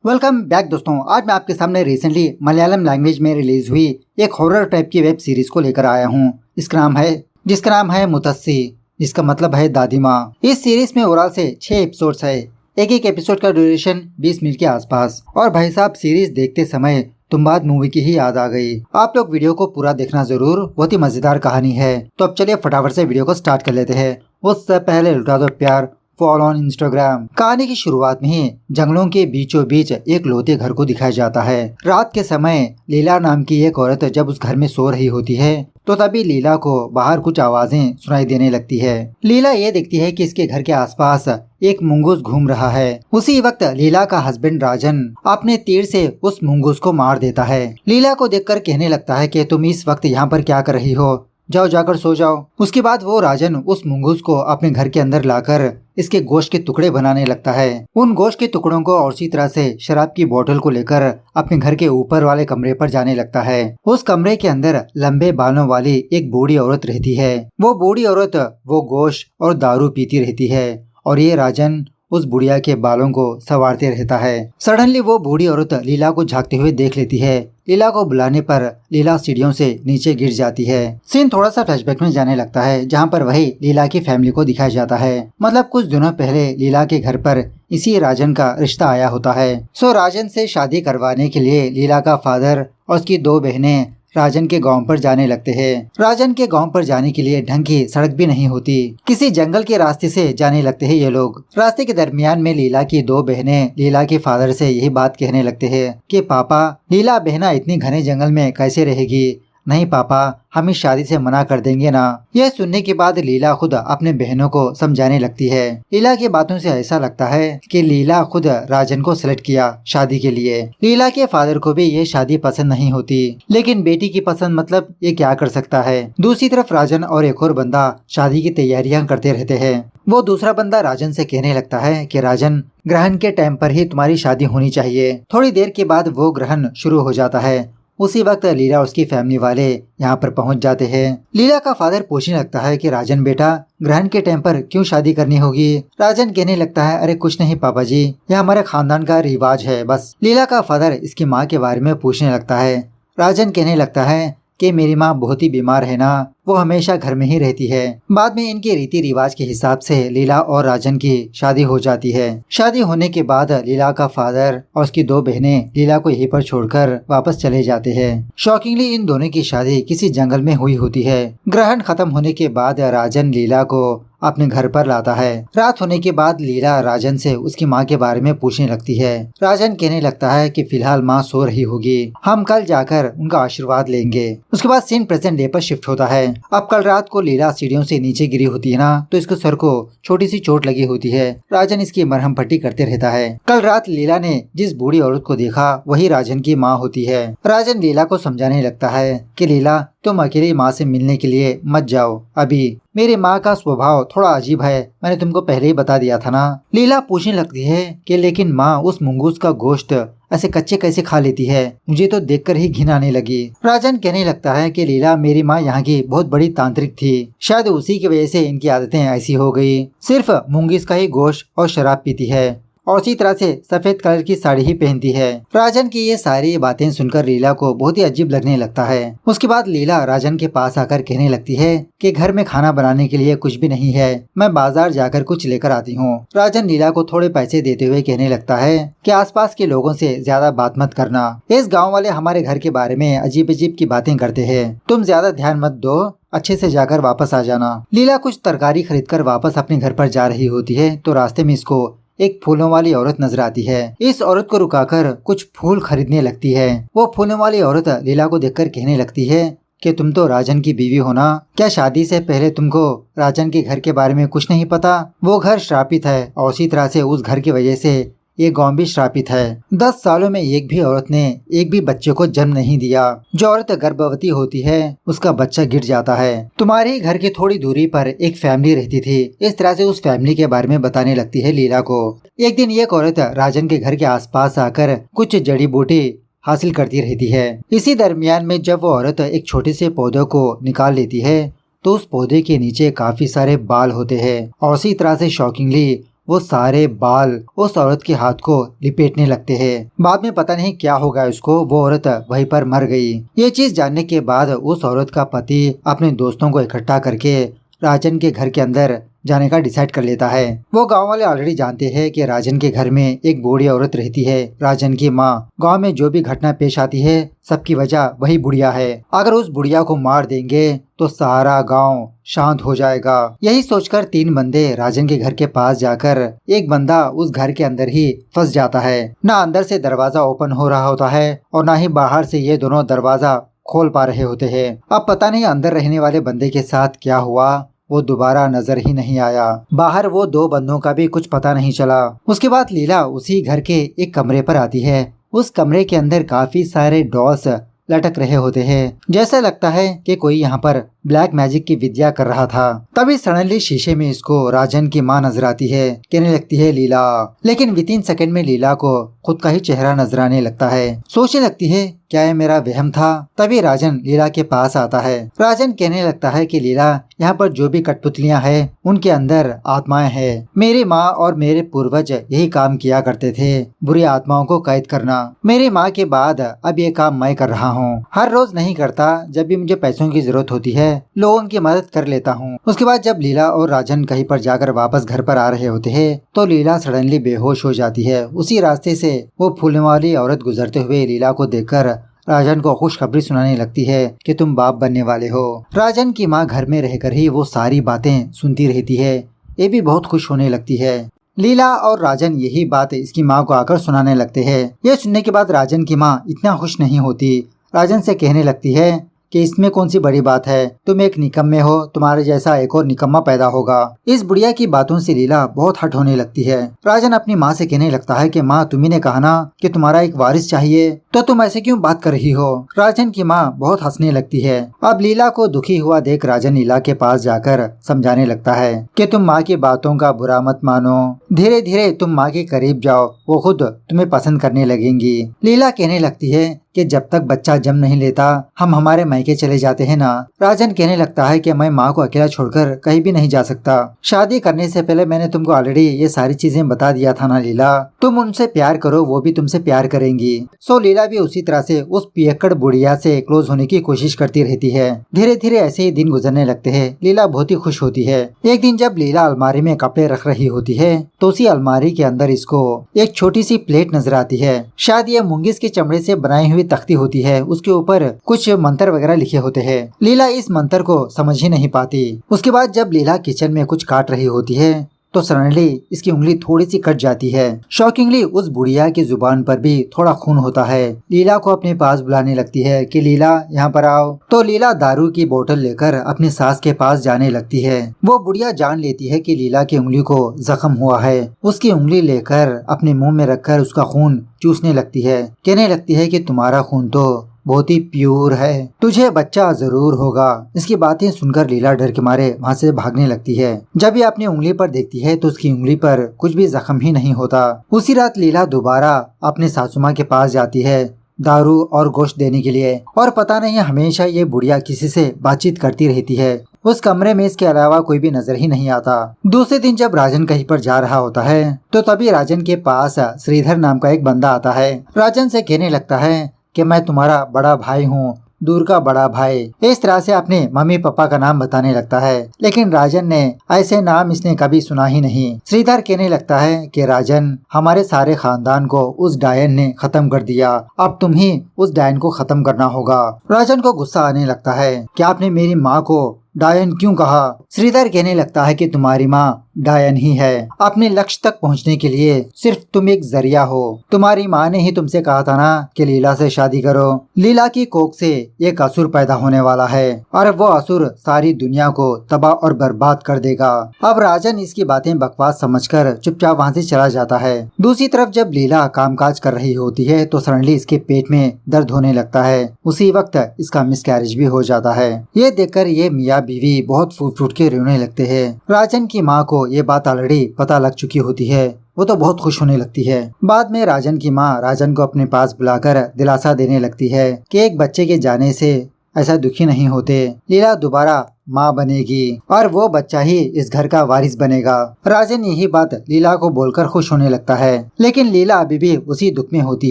Welcome back दोस्तों। आज मैं आपके सामने रिसेंटली मलयालम लैंग्वेज में रिलीज हुई एक हॉरर टाइप की वेब सीरीज को लेकर आया हूँ। जिसका नाम है मुतस्सी, जिसका मतलब है दादी माँ। इस सीरीज में ओवरऑल से 6 एपिसोड्स है। एक एक एपिसोड का ड्यूरेशन 20 मिनट के आसपास। और भाई साहब, सीरीज देखते समय तुम बाद मूवी की ही याद आ गई। आप लोग वीडियो को पूरा देखना जरूर, बहुत ही मजेदार कहानी है। तो अब चलिए फटाफट से वीडियो को स्टार्ट कर लेते हैं। उससे पहले लुटा दो प्यार, फॉलो ऑन इंस्टाग्राम। कहानी की शुरुआत में ही जंगलों के बीचों बीच एक लोते घर को दिखाया जाता है। रात के समय लीला नाम की एक औरत जब उस घर में सो रही होती है तो तभी लीला को बाहर कुछ आवाजें सुनाई देने लगती है। लीला ये देखती है कि इसके घर के आसपास एक मुंगूस घूम रहा है। उसी वक्त लीला का हस्बैंड राजन अपने तीर से उस मुंगूस को मार देता है। लीला को देखकर कहने लगता है कि तुम इस वक्त यहाँ पर क्या कर रही हो, जाओ जाकर सो जाओ। उसके बाद वो राजन उस मुंगूस को अपने घर के अंदर लाकर इसके गोश्त के टुकड़े बनाने लगता है। उन गोश्त के टुकड़ों को और उसी तरह से शराब की बोतल को लेकर अपने घर के ऊपर वाले कमरे पर जाने लगता है। उस कमरे के अंदर लंबे बालों वाली एक बूढ़ी औरत रहती है। वो बूढ़ी औरत वो गोश्त और दारू पीती रहती है और ये राजन उस बुढ़िया के बालों को संवारते रहता है। सडनली वो बूढ़ी औरत लीला को झांकते हुए देख लेती है। लीला को बुलाने पर लीला सीढ़ियों से नीचे गिर जाती है। सीन थोड़ा सा फ्लैशबैक में जाने लगता है, जहाँ पर वही लीला की फैमिली को दिखाया जाता है। मतलब कुछ दिनों पहले लीला के घर पर इसी राजन का रिश्ता आया होता है। राजन से शादी करवाने के लिए लीला का फादर और उसकी 2 बहनें राजन के गांव पर जाने लगते हैं। राजन के गांव पर जाने के लिए ढंग की सड़क भी नहीं होती, किसी जंगल के रास्ते से जाने लगते हैं ये लोग। रास्ते के दरमियान में लीला की 2 बहनें लीला के फादर से यही बात कहने लगते हैं कि पापा, लीला बहना इतनी घने जंगल में कैसे रहेगी। नहीं पापा, हम इस शादी से मना कर देंगे ना। यह सुनने के बाद लीला खुद अपने बहनों को समझाने लगती है। लीला की बातों से ऐसा लगता है कि लीला खुद राजन को सेलेक्ट किया शादी के लिए। लीला के फादर को भी ये शादी पसंद नहीं होती, लेकिन बेटी की पसंद मतलब ये क्या कर सकता है। दूसरी तरफ राजन और एक और बंदा शादी की तैयारियां करते रहते हैं। वो दूसरा बंदा राजन से कहने लगता है कि राजन, ग्रहण के टाइम पर ही तुम्हारी शादी होनी चाहिए। थोड़ी देर के बाद वो ग्रहण शुरू हो जाता है। उसी वक्त लीला और उसकी फैमिली वाले यहाँ पर पहुँच जाते हैं। लीला का फादर पूछने लगता है कि राजन बेटा, ग्रहण के टाइम पर क्यों शादी करनी होगी। राजन कहने लगता है, अरे कुछ नहीं पापा जी, यह हमारे खानदान का रिवाज है बस। लीला का फादर इसकी माँ के बारे में पूछने लगता है। राजन कहने लगता है कि मेरी माँ बहुत ही बीमार है ना, वो हमेशा घर में ही रहती है। बाद में इनके रीति रिवाज के हिसाब से लीला और राजन की शादी हो जाती है। शादी होने के बाद लीला का फादर और उसकी 2 बहनें लीला को यहीं पर छोड़कर वापस चले जाते हैं। शॉकिंगली इन दोनों की शादी किसी जंगल में हुई होती है। ग्रहण खत्म होने के बाद राजन लीला को अपने घर पर लाता है। रात होने के बाद लीला राजन से उसकी माँ के बारे में पूछने लगती है। राजन कहने लगता है कि फिलहाल माँ सो रही होगी, हम कल जाकर उनका आशीर्वाद लेंगे। उसके बाद सीन प्रेजेंट डे पर शिफ्ट होता है। अब कल रात को लीला सीढ़ियों से नीचे गिरी होती है ना, तो इसके सर को छोटी सी चोट लगी होती है। राजन इसकी मरहम पट्टी करते रहता है। कल रात लीला ने जिस बूढ़ी औरत को देखा वही राजन की माँ होती है। राजन लीला को समझाने लगता है कि लीला, तुम अकेली माँ से मिलने के लिए मत जाओ अभी। मेरी माँ का स्वभाव थोड़ा अजीब है, मैंने तुमको पहले ही बता दिया था ना। लीला पूछने लगती है कि लेकिन माँ, उस मुंगूस का गोश्त ऐसे कच्चे कैसे खा लेती है, मुझे तो देखकर ही घिन आने लगी। राजन कहने लगता है कि लीला, मेरी माँ यहाँ की बहुत बड़ी तांत्रिक थी, शायद उसी की वजह से इनकी आदतें ऐसी हो गई। सिर्फ मुंगीस का ही गोश्त और शराब पीती है और उसी तरह से सफेद कलर की साड़ी ही पहनती है। राजन की ये सारी बातें सुनकर लीला को बहुत ही अजीब लगने लगता है। उसके बाद लीला राजन के पास आकर कहने लगती है कि घर में खाना बनाने के लिए कुछ भी नहीं है, मैं बाजार जाकर कुछ लेकर आती हूँ। राजन लीला को थोड़े पैसे देते हुए कहने लगता है कि आसपास के लोगों से ज्यादा बात मत करना, इस गाँव वाले हमारे घर के बारे में अजीब अजीब की बातें करते हैं, तुम ज्यादा ध्यान मत दो, अच्छे से जाकर वापस आ जाना। लीला कुछ तरकारी खरीदकर वापस अपने घर पर जा रही होती है तो रास्ते में इसको एक फूलों वाली औरत नजर आती है। इस औरत को रुकाकर कुछ फूल खरीदने लगती है। वो फूलों वाली औरत लीला को देखकर कहने लगती है कि तुम तो राजन की बीवी हो ना, क्या शादी से पहले तुमको राजन के घर के बारे में कुछ नहीं पता। वो घर श्रापित है और उसी तरह से उस घर की वजह से ये गांव भी श्रापित है। 10 सालों में एक भी औरत ने एक भी बच्चे को जन्म नहीं दिया। जो औरत गर्भवती होती है उसका बच्चा गिर जाता है। तुम्हारे घर की थोड़ी दूरी पर एक फैमिली रहती थी। इस तरह से उस फैमिली के बारे में बताने लगती है लीला को। एक दिन एक औरत राजन के घर के आसपास आकर कुछ जड़ी बूटी हासिल करती रहती है। इसी दरमियान में जब वो औरत एक छोटे से पौधे को निकाल लेती है तो उस पौधे के नीचे काफी सारे बाल होते हैं और उसी तरह से शॉकिंगली वो सारे बाल उस औरत के हाथ को लिपेटने लगते हैं। बाद में पता नहीं क्या हो गया उसको, वो औरत वहीं पर मर गई। ये चीज जानने के बाद उस औरत का पति अपने दोस्तों को इकट्ठा करके राजन के घर के अंदर जाने का डिसाइड कर लेता है। वो गांव वाले ऑलरेडी जानते हैं कि राजन के घर में एक बूढ़ी औरत रहती है, राजन की माँ। गांव में जो भी घटना पेश आती है सबकी वजह वही बुढ़िया है। अगर उस बुढ़िया को मार देंगे तो सारा गांव शांत हो जाएगा। यही सोचकर 3 बंदे राजन के घर के पास जाकर एक बंदा उस घर के अंदर ही फंस जाता है। ना अंदर से दरवाजा ओपन हो रहा होता है और ना ही बाहर से ये दोनों दरवाजा खोल पा रहे होते हैं। अब पता नहीं अंदर रहने वाले बंदे के साथ क्या हुआ, वो दोबारा नजर ही नहीं आया। बाहर वो 2 बंदों का भी कुछ पता नहीं चला। उसके बाद लीला उसी घर के एक कमरे पर आती है। उस कमरे के अंदर काफी सारे डॉल्स लटक रहे होते हैं। जैसा लगता है कि कोई यहाँ पर ब्लैक मैजिक की विद्या कर रहा था। तभी सडनली शीशे में इसको राजन की माँ नजर आती है। कहने लगती है लीला, लेकिन विदिन सेकंड में लीला को खुद का ही चेहरा नजर आने लगता है। सोचने लगती है क्या ये मेरा वहम था। तभी राजन लीला के पास आता है। राजन कहने लगता है कि लीला, यहाँ पर जो भी कठपुतलियाँ हैं उनके अंदर आत्माएं हैं। मेरी माँ और मेरे पूर्वज यही काम किया करते थे, बुरी आत्माओं को कैद करना। मेरी माँ के बाद अब ये काम मैं कर रहा हूँ। हर रोज नहीं करता, जब भी मुझे पैसों की जरूरत होती है लोगों की मदद कर लेता हूँ। उसके बाद जब लीला और राजन कहीं पर जाकर वापस घर पर आ रहे होते हैं तो लीला सडनली बेहोश हो जाती है। उसी रास्ते से वो फूलने वाली औरत गुजरते हुए लीला को देखकर राजन को खुशखबरी सुनाने लगती है कि तुम बाप बनने वाले हो। राजन की माँ घर में रहकर ही वो सारी बातें सुनती रहती है। ये भी बहुत खुश होने लगती है। लीला और राजन यही बात इसकी माँ को आकर सुनाने लगते हैं। ये सुनने के बाद राजन की माँ इतना खुश नहीं होती। राजन से कहने लगती है कि इसमें कौन सी बड़ी बात है, तुम एक निकम्मे हो, तुम्हारे जैसा एक और निकम्मा पैदा होगा। इस बुढ़िया की बातों से लीला बहुत हट होने लगती है। राजन अपनी माँ से कहने लगता है कि माँ, तुम्ही ने कहा ना कि तुम्हारा एक वारिस चाहिए, तो तुम ऐसे क्यों बात कर रही हो। राजन की माँ बहुत हंसने लगती है। अब लीला को दुखी हुआ देख राजन लीला के पास जाकर समझाने लगता है कि तुम माँ की बातों का बुरा मत मानो, धीरे धीरे तुम माँ के करीब जाओ, वो खुद तुम्हें पसंद करने लगेंगी। लीला कहने लगती है कि जब तक बच्चा जन्म नहीं लेता हम हमारे मायके चले जाते हैं ना। राजन कहने लगता है कि मैं माँ को अकेला छोड़कर कहीं भी नहीं जा सकता। शादी करने से पहले मैंने तुमको ऑलरेडी ये सारी चीजें बता दिया था ना लीला, तुम उनसे प्यार करो, वो भी तुमसे प्यार करेंगी। सो लीला भी उसी तरह से उस पियक्कड़ बुढ़िया से क्लोज होने की कोशिश करती रहती है। धीरे धीरे ऐसे ही दिन गुजरने लगते हैं। लीला बहुत ही खुश होती है। एक दिन जब लीला अलमारी में कपड़े रख रही होती है तो उसी अलमारी के अंदर इसको एक छोटी सी प्लेट नजर आती है। शायद ये मुंगीस के चमड़े से बनाई हुई तख्ती होती है। उसके ऊपर कुछ मंत्र वगैरह लिखे होते हैं। लीला इस मंत्र को समझ ही नहीं पाती। उसके बाद जब लीला किचन में कुछ काट रही होती है तो सडनली इसकी उंगली थोड़ी सी कट जाती है। शॉकिंगली उस बुढ़िया की जुबान पर भी थोड़ा खून होता है। लीला को अपने पास बुलाने लगती है कि लीला यहाँ पर आओ। तो लीला दारू की बोतल लेकर अपनी सास के पास जाने लगती है। वो बुढ़िया जान लेती है कि लीला की उंगली को जख्म हुआ है। उसकी उंगली लेकर अपने मुंह में रखकर उसका खून चूसने लगती है। कहने लगती है कि तुम्हारा खून तो बहुत ही प्योर है, तुझे बच्चा जरूर होगा। इसकी बातें सुनकर लीला डर के मारे वहाँ से भागने लगती है। जब ये अपनी उंगली पर देखती है तो उसकी उंगली पर कुछ भी जख्म ही नहीं होता। उसी रात लीला दोबारा अपने सासू माँ के पास जाती है दारू और गोश्त देने के लिए। और पता नहीं हमेशा ये बुढ़िया किसी से बातचीत करती रहती है। उस कमरे में इसके अलावा कोई भी नजर ही नहीं आता। दूसरे दिन जब राजन कहीं पर जा रहा होता है तो तभी राजन के पास श्रीधर नाम का एक बंदा आता है। राजन से कहने लगता है कि मैं तुम्हारा बड़ा भाई हूँ, दूर का बड़ा भाई। इस तरह से अपने मम्मी पापा का नाम बताने लगता है। लेकिन राजन ने ऐसे नाम इसने कभी सुना ही नहीं। श्रीधर कहने लगता है कि राजन, हमारे सारे खानदान को उस डायन ने खत्म कर दिया, अब तुम ही उस डायन को खत्म करना होगा। राजन को गुस्सा आने लगता है कि आपने मेरी माँ को डायन क्यों कहा। श्रीधर कहने लगता है कि तुम्हारी माँ डायन ही है। अपने लक्ष्य तक पहुंचने के लिए सिर्फ तुम एक जरिया हो। तुम्हारी माँ ने ही तुमसे कहा था ना कि लीला से शादी करो। लीला की कोख से एक असुर पैदा होने वाला है और वो असुर सारी दुनिया को तबाह और बर्बाद कर देगा। अब राजन इसकी बातें बकवास समझकर चुपचाप वहाँ से चला जाता है। दूसरी तरफ जब लीला कामकाज कर रही होती है तो सडनली इसके पेट में दर्द होने लगता है। उसी वक्त इसका मिसकैरेज भी हो जाता है। ये देखकर ये मियाँ बीवी बहुत फूट फूट के रोने लगते हैं। राजन की माँ को ये बात ऑलरेडी पता लग चुकी होती है। वो तो बहुत खुश होने लगती है। बाद में राजन की माँ राजन को अपने पास बुलाकर दिलासा देने लगती है कि एक बच्चे के जाने से ऐसा दुखी नहीं होते। लीला दोबारा माँ बनेगी और वो बच्चा ही इस घर का वारिस बनेगा। राजन यही बात लीला को बोलकर खुश होने लगता है, लेकिन लीला अभी भी उसी दुख में होती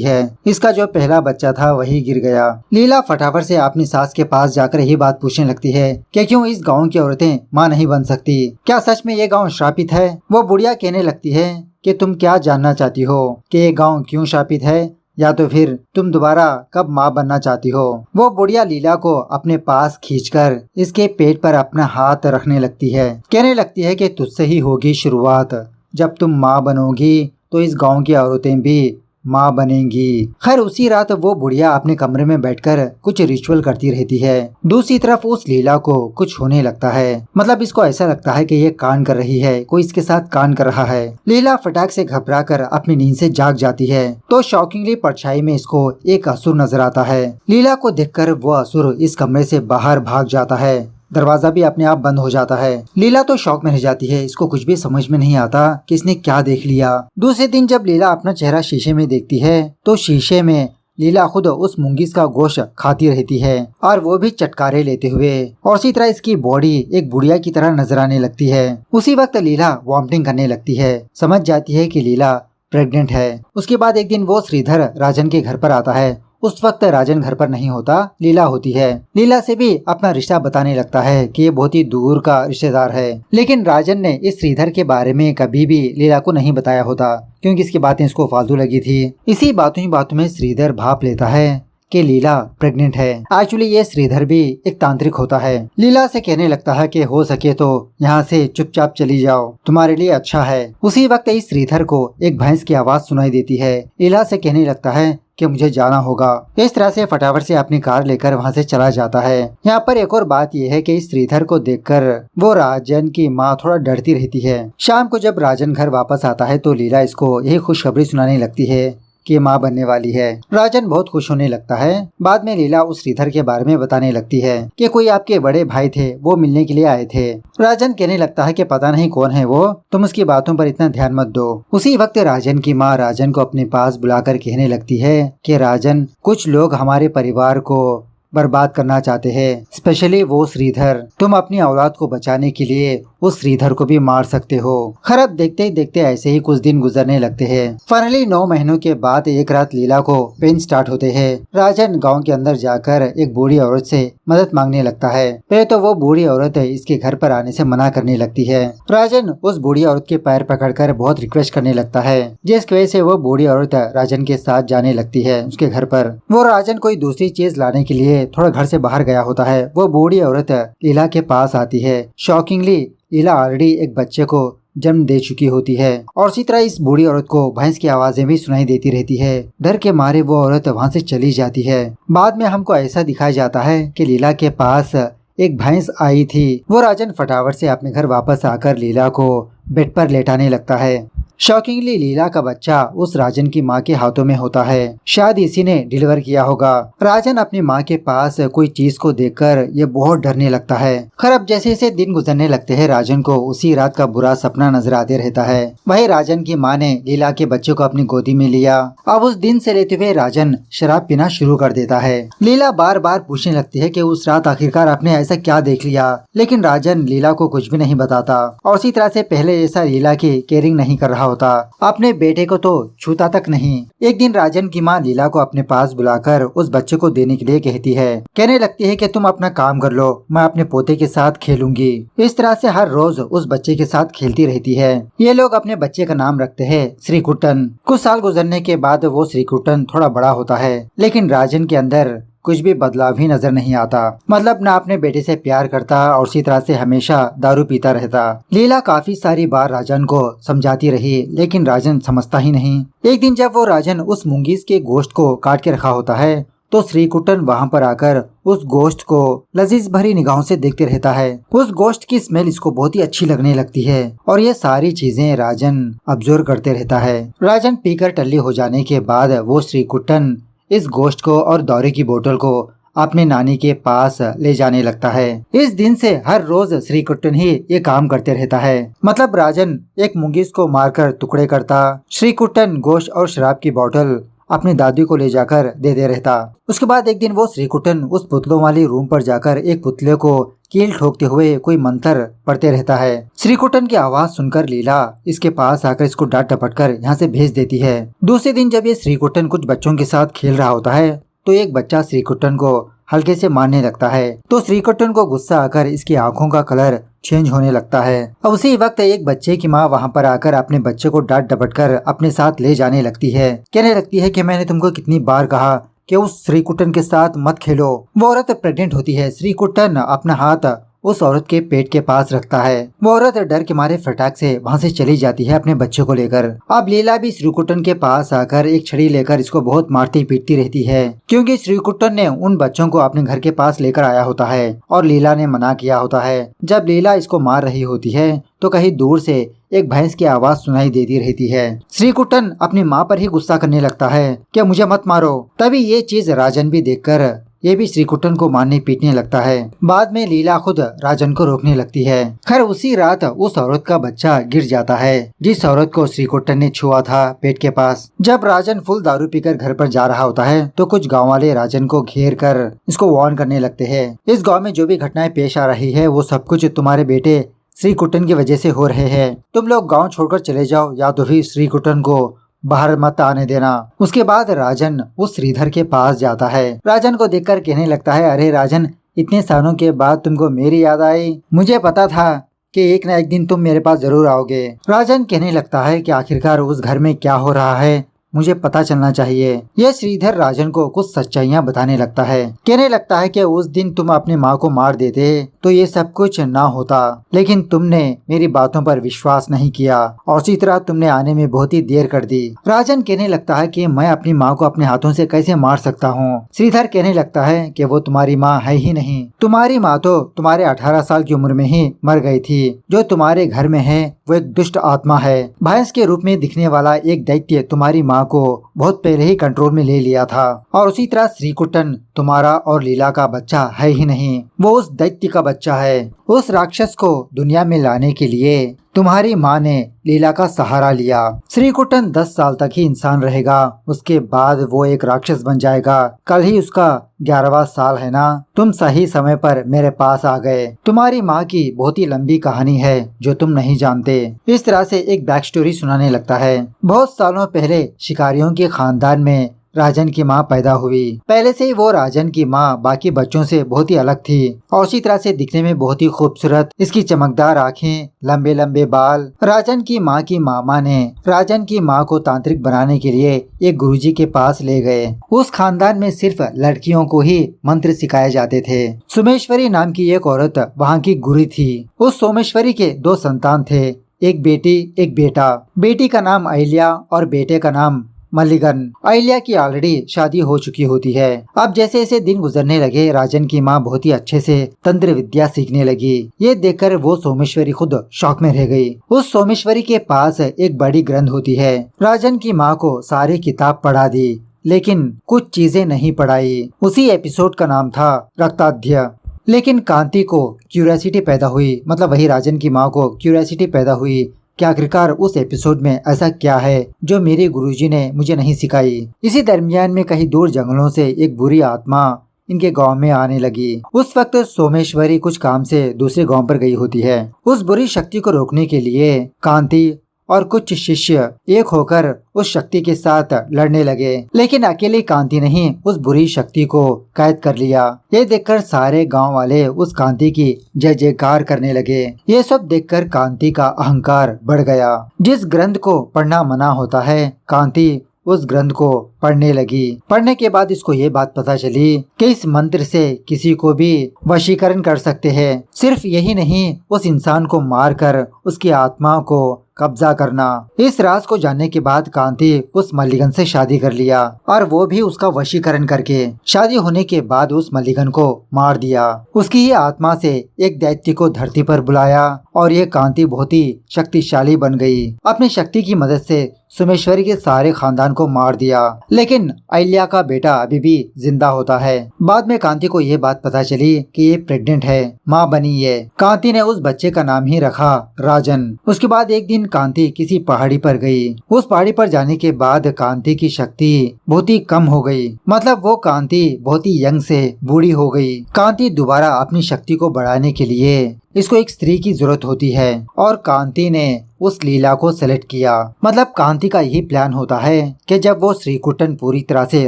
है। इसका जो पहला बच्चा था वही गिर गया। लीला फटाफट से अपनी सास के पास जाकर यही बात पूछने लगती है कि क्यों इस गाँव की औरतें माँ नहीं बन सकती, क्या सच में ये गाँव श्रापित है। वो बुढ़िया कहने लगती है कि तुम क्या जानना चाहती हो कि ये गाँव क्यों श्रापित है, या तो फिर तुम दोबारा कब माँ बनना चाहती हो। वो बुढ़िया लीला को अपने पास खींचकर इसके पेट पर अपना हाथ रखने लगती है, कहने लगती है कि तुझसे ही होगी शुरुआत। जब तुम माँ बनोगी तो इस गांव की औरतें भी माँ बनेंगी। खैर उसी रात वो बुढ़िया अपने कमरे में बैठकर कुछ रिचुअल करती रहती है। दूसरी तरफ उस लीला को कुछ होने लगता है, मतलब इसको ऐसा लगता है कि ये कांड कर रही है, कोई इसके साथ कांड कर रहा है। लीला फटाक से घबराकर अपनी नींद से जाग जाती है तो शॉकिंगली परछाई में इसको एक असुर नजर आता है। लीला को देखकर वो असुर इस कमरे से बाहर भाग जाता है, दरवाजा भी अपने आप बंद हो जाता है। लीला तो शौक में रह जाती है, इसको कुछ भी समझ में नहीं आता कि इसने क्या देख लिया। दूसरे दिन जब लीला अपना चेहरा शीशे में देखती है तो शीशे में लीला खुद उस मुंगीस का गोश्त खाती रहती है और वो भी चटकारे लेते हुए, और इसी तरह इसकी बॉडी एक बुढ़िया की तरह नजर आने लगती है। उसी वक्त लीला वॉमिटिंग करने लगती है, समझ जाती है कि लीला प्रेग्नेंट है। उसके बाद एक दिन वो श्रीधर राजन के घर पर आता है। उस वक्त राजन घर पर नहीं होता, लीला होती है। लीला से भी अपना रिश्ता बताने लगता है कि ये बहुत ही दूर का रिश्तेदार है, लेकिन राजन ने इस श्रीधर के बारे में कभी भी लीला को नहीं बताया होता, क्योंकि इसकी बातें इसको फालतू लगी थी। इसी बातों ही बातों में श्रीधर भाप लेता है कि लीला प्रेग्नेंट है। एक्चुअली ये श्रीधर भी एक तांत्रिक होता है। लीला से कहने लगता है कि हो सके तो यहाँ से चुपचाप चली जाओ, तुम्हारे लिए अच्छा है। उसी वक्त इस श्रीधर को एक भैंस की आवाज सुनाई देती है। लीला से कहने लगता है कि मुझे जाना होगा। इस तरह से फटाफट से अपनी कार लेकर वहाँ से चला जाता है। यहाँ पर एक और बात यह है कि इस श्रीधर को देखकर वो राजन की माँ थोड़ा डरती रहती है। शाम को जब राजन घर वापस आता है तो लीला इसको यही खुशखबरी सुनाने लगती है कि माँ बनने वाली है। राजन बहुत खुश होने लगता है। बाद में लीला उस श्रीधर के बारे में बताने लगती है कि कोई आपके बड़े भाई थे, वो मिलने के लिए आए थे। राजन कहने लगता है कि पता नहीं कौन है वो, तुम उसकी बातों पर इतना ध्यान मत दो। उसी वक्त राजन की माँ राजन को अपने पास बुलाकर कहने लगती है कि राजन, कुछ लोग हमारे परिवार को बर्बाद करना चाहते हैं, स्पेशली वो श्रीधर। तुम अपनी औलाद को बचाने के लिए उस श्रीधर को भी मार सकते हो। खैर देखते ही देखते ऐसे ही कुछ दिन गुजरने लगते हैं। फाइनली 9 महीनों के बाद एक रात लीला को पेन स्टार्ट होते हैं। राजन गांव के अंदर जाकर एक बूढ़ी औरत से मदद मांगने लगता है। पहले तो वो बूढ़ी औरत इसके घर पर आने से मना करने लगती है। राजन उस बूढ़ी औरत के पैर पकड़कर बहुत रिक्वेस्ट करने लगता है, जिसकी वजह से वो बूढ़ी औरत राजन के साथ जाने लगती है उसके घर पर। वो राजन कोई दूसरी चीज लाने के लिए थोड़ा घर से बाहर गया होता है। वो बूढ़ी औरत लीला के पास आती है। शॉकिंगली लीला ऑलरेडी एक बच्चे को जन्म दे चुकी होती है, और इसी तरह इस बूढ़ी औरत को भैंस की आवाजें भी सुनाई देती रहती है। डर के मारे वो औरत वहाँ से चली जाती है। बाद में हमको ऐसा दिखाया जाता है कि लीला के पास एक भैंस आई थी। वो राजन फटाफट से अपने घर वापस आकर लीला को बेड पर लेटाने लगता है। शॉकिंगली लीला का बच्चा उस राजन की माँ के हाथों में होता है। शायद इसी ने डिलीवर किया होगा। राजन अपनी माँ के पास कोई चीज को देखकर ये बहुत डरने लगता है। खैर अब जैसे जैसे दिन गुजरने लगते हैं, राजन को उसी रात का बुरा सपना नजर आते रहता है। वही राजन की माँ ने लीला के बच्चे को अपनी गोदी में लिया। अब उस दिन से लेते हुए राजन शराब पीना शुरू कर देता है। लीला बार बार पूछने लगती है कि उस रात आखिरकार आपने ऐसा क्या देख लिया, लेकिन राजन लीला को कुछ भी नहीं बताता, और उसी तरह से पहले जैसा लीला की केयरिंग नहीं कर रहा होता, अपने बेटे को तो छूता तक नहीं। एक दिन राजन की माँ लीला को अपने पास बुलाकर उस बच्चे को देने के लिए कहती है। कहने लगती है कि तुम अपना काम कर लो, मैं अपने पोते के साथ खेलूंगी। इस तरह से हर रोज उस बच्चे के साथ खेलती रहती है। ये लोग अपने बच्चे का नाम रखते हैं श्रीकुट्टन। कुछ साल गुजरने के बाद वो श्रीकुट्टन थोड़ा बड़ा होता है, लेकिन राजन के अंदर कुछ भी बदलाव ही नजर नहीं आता। मतलब ना अपने बेटे से प्यार करता और उसी तरह से हमेशा दारू पीता रहता। लीला काफी सारी बार राजन को समझाती रही, लेकिन राजन समझता ही नहीं। एक दिन जब वो राजन उस मुंगीस के गोश्त को काट के रखा होता है तो श्रीकुट्टन वहाँ पर आकर उस गोश्त को लजीज भरी निगाहों से देखते रहता है। उस गोश्त की स्मेल इसको बहुत ही अच्छी लगने लगती है, और ये सारी चीजें राजन ऑब्जर्व करते रहता है। राजन पीकर टल्ली हो जाने के बाद वो श्रीकुट्टन इस गोश्त को और दौरे की बोतल को अपने नानी के पास ले जाने लगता है। इस दिन से हर रोज श्रीकुट्टन ही ये काम करते रहता है। मतलब राजन एक मुंगीस को मारकर टुकड़े करता, श्रीकुट्टन गोश्त और शराब की बोतल अपनी दादी को ले जाकर दे रहता। उसके बाद एक दिन वो श्रीकुटन उस पुतलों वाली रूम पर जाकर एक पुतले को कील ठोकते हुए कोई मंत्र पढ़ते रहता है। श्रीकुटन की आवाज सुनकर लीला इसके पास आकर इसको डांट डपट कर यहाँ से भेज देती है। दूसरे दिन जब ये श्रीकुटन कुछ बच्चों के साथ खेल रहा होता है तो एक बच्चा श्रीकुटन को हल्के से मारने लगता है। तो श्रीकुटन को गुस्सा आकर इसकी आंखों का कलर चेंज होने लगता है। अब उसी वक्त एक बच्चे की माँ वहाँ पर आकर अपने बच्चे को डांट डपट कर अपने साथ ले जाने लगती है। कहने लगती है कि मैंने तुमको कितनी बार कहा कि उस श्रीकुटन के साथ मत खेलो। वो औरत प्रेग्नेंट होती है। श्रीकुटन अपना हाथ उस औरत के पेट के पास रखता है। वो औरत डर के मारे फटाक से वहाँ से चली जाती है अपने बच्चे को लेकर। अब लीला भी श्रीकुटन के पास आकर एक छड़ी लेकर इसको बहुत मारती पीटती रहती है, क्योंकि श्रीकुटन ने उन बच्चों को अपने घर के पास लेकर आया होता है और लीला ने मना किया होता है। जब लीला इसको मार रही होती है तो कहीं दूर से एक भैंस की आवाज सुनाई देती रहती है। श्रीकुटन अपनी माँ पर ही गुस्सा करने लगता है कि मुझे मत मारो। तभी ये चीज राजन भी देखकर ये भी श्रीकुटन को मारने पीटने लगता है। बाद में लीला खुद राजन को रोकने लगती है। खैर उसी रात उस औरत का बच्चा गिर जाता है जिस औरत को श्रीकुटन ने छुआ था पेट के पास। जब राजन फुल दारू पीकर घर पर जा रहा होता है तो कुछ गांव वाले राजन को घेर कर इसको वार्न करने लगते हैं। इस गाँव में जो भी घटनाएं पेश आ रही है वो सब कुछ तुम्हारे बेटे श्रीकुटन की वजह से हो रहे हैं। तुम लोग गाँव छोड़कर चले जाओ या तो फिर श्रीकुटन को बाहर मत आने देना। उसके बाद राजन उस श्रीधर के पास जाता है। राजन को देखकर कहने लगता है, अरे राजन, इतने सालों के बाद तुमको मेरी याद आई। मुझे पता था कि एक न एक दिन तुम मेरे पास जरूर आओगे। राजन कहने लगता है कि आखिरकार उस घर में क्या हो रहा है मुझे पता चलना चाहिए। यह श्रीधर राजन को कुछ सच्चाइयाँ बताने लगता है। कहने लगता है कि उस दिन तुम अपनी माँ को मार देते तो ये सब कुछ ना होता, लेकिन तुमने मेरी बातों पर विश्वास नहीं किया और उसी तरह तुमने आने में बहुत ही देर कर दी। राजन कहने लगता है कि मैं अपनी माँ को अपने हाथों से कैसे मार सकता हूँ। श्रीधर कहने लगता है कि वो तुम्हारी माँ है ही नहीं। तुम्हारी माँ तो तुम्हारे 18 साल की उम्र में ही मर गई थी। जो तुम्हारे घर में है वो एक दुष्ट आत्मा है। भैंस के रूप में दिखने वाला एक दैत्य तुम्हारी माँ को बहुत पहले ही कंट्रोल में ले लिया था और उसी तरह श्रीकुटन तुम्हारा और लीला का बच्चा है ही नहीं, वो उस दैत्य का बच्चा है। उस राक्षस को दुनिया में लाने के लिए तुम्हारी माँ ने लीला का सहारा लिया। श्रीकुटन 10 साल तक ही इंसान रहेगा, उसके बाद वो एक राक्षस बन जाएगा। कल ही उसका 11वां साल है ना। तुम सही समय पर मेरे पास आ गए। तुम्हारी माँ की बहुत ही लंबी कहानी है जो तुम नहीं जानते। इस तरह से एक बैक स्टोरी सुनाने लगता है। बहुत सालों पहले शिकारियों के खानदान में राजन की माँ पैदा हुई। पहले से ही वो राजन की माँ बाकी बच्चों से बहुत ही अलग थी और उसी तरह से दिखने में बहुत ही खूबसूरत। इसकी चमकदार आँखें, लंबे लंबे बाल। राजन की माँ की मामा ने राजन की माँ को तांत्रिक बनाने के लिए एक गुरुजी के पास ले गए। उस खानदान में सिर्फ लड़कियों को ही मंत्र सिखाए जाते थे। सोमेश्वरी नाम की एक औरत वहाँ की गुरु थी। उस सोमेश्वरी के 2 संतान थे, एक बेटी एक बेटा। बेटी का नाम अहिल्या और बेटे का नाम मल्लिगन। अहिल्या की ऑलरेडी शादी हो चुकी होती है। अब जैसे जैसे दिन गुजरने लगे राजन की माँ बहुत ही अच्छे से तंत्र विद्या सीखने लगी। ये देखकर वो सोमेश्वरी खुद शौक में रह गई। उस सोमेश्वरी के पास एक बड़ी ग्रंथ होती है। राजन की माँ को सारी किताब पढ़ा दी लेकिन कुछ चीजें नहीं पढ़ाई। उसी एपिसोड का नाम था रक्ताध्य। लेकिन कांति को क्यूरियोसिटी पैदा हुई, मतलब वही राजन की माँ को क्यूरियोसिटी पैदा हुई कि आखिरकार उस एपिसोड में ऐसा क्या है जो मेरे गुरुजी ने मुझे नहीं सिखाई। इसी दरमियान में कहीं दूर जंगलों से एक बुरी आत्मा इनके गांव में आने लगी। उस वक्त सोमेश्वरी कुछ काम से दूसरे गांव पर गई होती है। उस बुरी शक्ति को रोकने के लिए कांति और कुछ शिष्य एक होकर उस शक्ति के साथ लड़ने लगे, लेकिन अकेली कांति ने ही उस बुरी शक्ति को कैद कर लिया। ये देखकर सारे गांव वाले उस कांति की जय जयकार करने लगे। ये सब देखकर कांति का अहंकार बढ़ गया। जिस ग्रंथ को पढ़ना मना होता है, कांति उस ग्रंथ को पढ़ने लगी। पढ़ने के बाद इसको ये बात पता चली कि इस मंत्र से किसी को भी वशीकरण कर सकते हैं। सिर्फ यही नहीं, उस इंसान को मारकर उसकी आत्मा को कब्जा करना। इस राज को जानने के बाद कांति उस मल्लिगन से शादी कर लिया और वो भी उसका वशीकरण करके शादी होने के बाद उस मल्लिगन को मार दिया। उसकी ही आत्मा से एक दैत्य को धरती पर बुलाया और ये कांति बहुत ही शक्तिशाली बन गई। अपनी शक्ति की मदद से सोमेश्वरी के सारे खानदान को मार दिया, लेकिन अहिल्या का बेटा अभी भी जिंदा होता है। बाद में कांति को ये बात पता चली कि ये प्रेग्नेंट है, माँ बनी है। कांति ने उस बच्चे का नाम ही रखा राजन। उसके बाद एक दिन कांति किसी पहाड़ी पर गई। उस पहाड़ी पर जाने के बाद कांति की शक्ति बहुत ही कम हो गई। मतलब वो कांति बहुत ही यंग से बूढ़ी हो गई। कांति दोबारा अपनी शक्ति को बढ़ाने के लिए इसको एक स्त्री की जरूरत होती है और कांति ने उस लीला को सेलेक्ट किया। मतलब कांति का यही प्लान होता है कि जब वो श्रीकुट्टन पूरी तरह से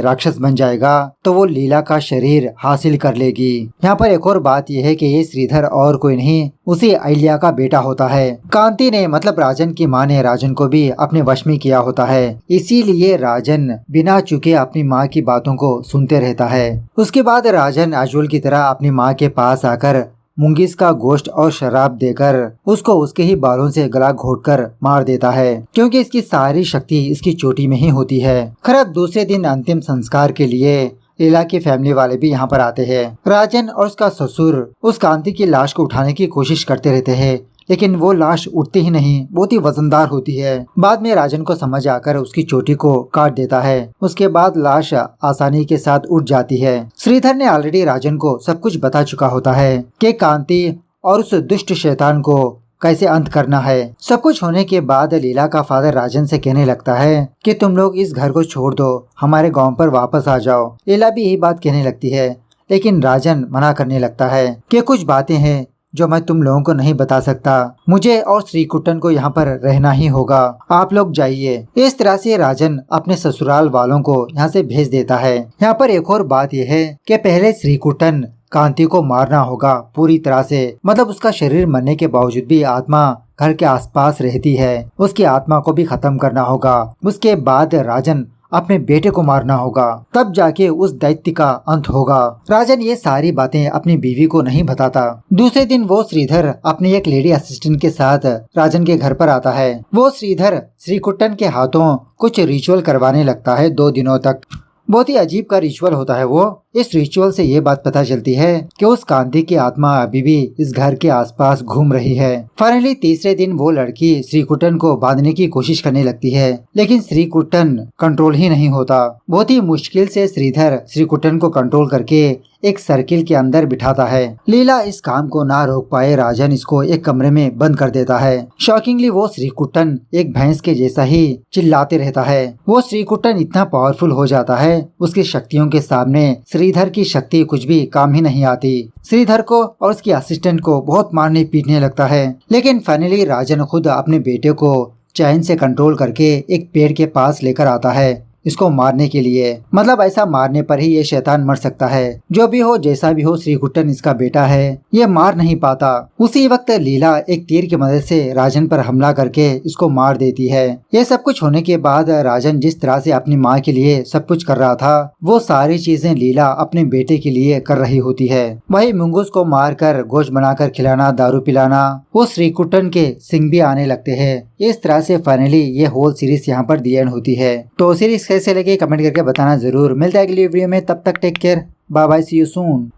राक्षस बन जाएगा तो वो लीला का शरीर हासिल कर लेगी। यहाँ पर एक और बात यह है कि ये श्रीधर और कोई नहीं, उसी अहिल्या का बेटा होता है। कांति ने मतलब राजन की माँ ने राजन को भी अपने वश में किया होता है, इसीलिए राजन बिना चुके अपनी माँ की बातों को सुनते रहता है। उसके बाद राजन आजुल की तरह अपनी माँ के पास आकर मुंगीस का गोश्त और शराब देकर उसको उसके ही बालों से गला घोटकर मार देता है, क्योंकि इसकी सारी शक्ति इसकी चोटी में ही होती है। खैर दूसरे दिन अंतिम संस्कार के लिए लीला की फैमिली वाले भी यहाँ पर आते हैं। राजन और उसका ससुर उस कांति की लाश को उठाने की कोशिश करते रहते हैं, लेकिन वो लाश उठती ही नहीं, बहुत ही वजनदार होती है। बाद में राजन को समझ आकर उसकी चोटी को काट देता है। उसके बाद लाश आसानी के साथ उठ जाती है। श्रीधर ने ऑलरेडी राजन को सब कुछ बता चुका होता है कि कांति और उस दुष्ट शैतान को कैसे अंत करना है। सब कुछ होने के बाद लीला का फादर राजन से कहने लगता है कि तुम लोग इस घर को छोड़ दो, हमारे गाँव पर वापस आ जाओ। लीला भी यही बात कहने लगती है, लेकिन राजन मना करने लगता है कि कुछ बातें हैं जो मैं तुम लोगों को नहीं बता सकता। मुझे और श्रीकुट्टन को यहाँ पर रहना ही होगा, आप लोग जाइए। इस तरह से राजन अपने ससुराल वालों को यहाँ से भेज देता है। यहाँ पर एक और बात यह है कि पहले श्रीकुट्टन कांति को मारना होगा पूरी तरह से। मतलब उसका शरीर मरने के बावजूद भी आत्मा घर के आसपास रहती है, उसकी आत्मा को भी खत्म करना होगा। उसके बाद राजन अपने बेटे को मारना होगा, तब जाके उस दैत्य का अंत होगा। राजन ये सारी बातें अपनी बीवी को नहीं बताता। दूसरे दिन वो श्रीधर अपनी एक लेडी असिस्टेंट के साथ राजन के घर पर आता है। वो श्रीधर श्रीकुट्टन के हाथों कुछ रिचुअल करवाने लगता है 2 दिनों तक। बहुत ही अजीब का रिचुअल होता है वो। इस रिचुअल से ये बात पता चलती है कि उस कांति की आत्मा अभी भी इस घर के आसपास घूम रही है। फाइनली तीसरे दिन वो लड़की श्रीकुट्टन को बांधने की कोशिश करने लगती है, लेकिन श्रीकुट्टन कंट्रोल ही नहीं होता। बहुत ही मुश्किल से श्रीधर श्रीकुट्टन को कंट्रोल करके एक सर्किल के अंदर बिठाता है। लीला इस काम को ना रोक पाए राजन इसको एक कमरे में बंद कर देता है। शॉकिंगली वो श्रीकुट्टन एक भैंस के जैसा ही चिल्लाते रहता है। वो श्रीकुट्टन इतना पावरफुल हो जाता है, उसकी शक्तियों के सामने श्रीधर की शक्ति कुछ भी काम ही नहीं आती। श्रीधर को और उसकी असिस्टेंट को बहुत मारने पीटने लगता है, लेकिन फाइनली राजन खुद अपने बेटे को चैन से कंट्रोल करके एक पेड़ के पास लेकर आता है इसको मारने के लिए। मतलब ऐसा मारने पर ही ये शैतान मर सकता है। जो भी हो जैसा भी हो, श्रीकुट्टन इसका बेटा है, ये मार नहीं पाता। उसी वक्त लीला एक तीर की मदद से राजन पर हमला करके इसको मार देती है। ये सब कुछ होने के बाद राजन जिस तरह से अपनी माँ के लिए सब कुछ कर रहा था, वो सारी चीजें लीला अपने बेटे के लिए कर रही होती है। वही मुंगूस को मार कर गोश्त बनाकर खिलाना, दारू पिलाना, वो श्रीकुट्टन के सिंग भी आने लगते हैं। इस तरह से फाइनली ये होल सीरीज यहाँ पर दी एंड होती है। तो सीरीज कैसे लगे कमेंट करके बताना जरूर। मिलता है अगली वीडियो में, तब तक take care, bye bye, see you soon.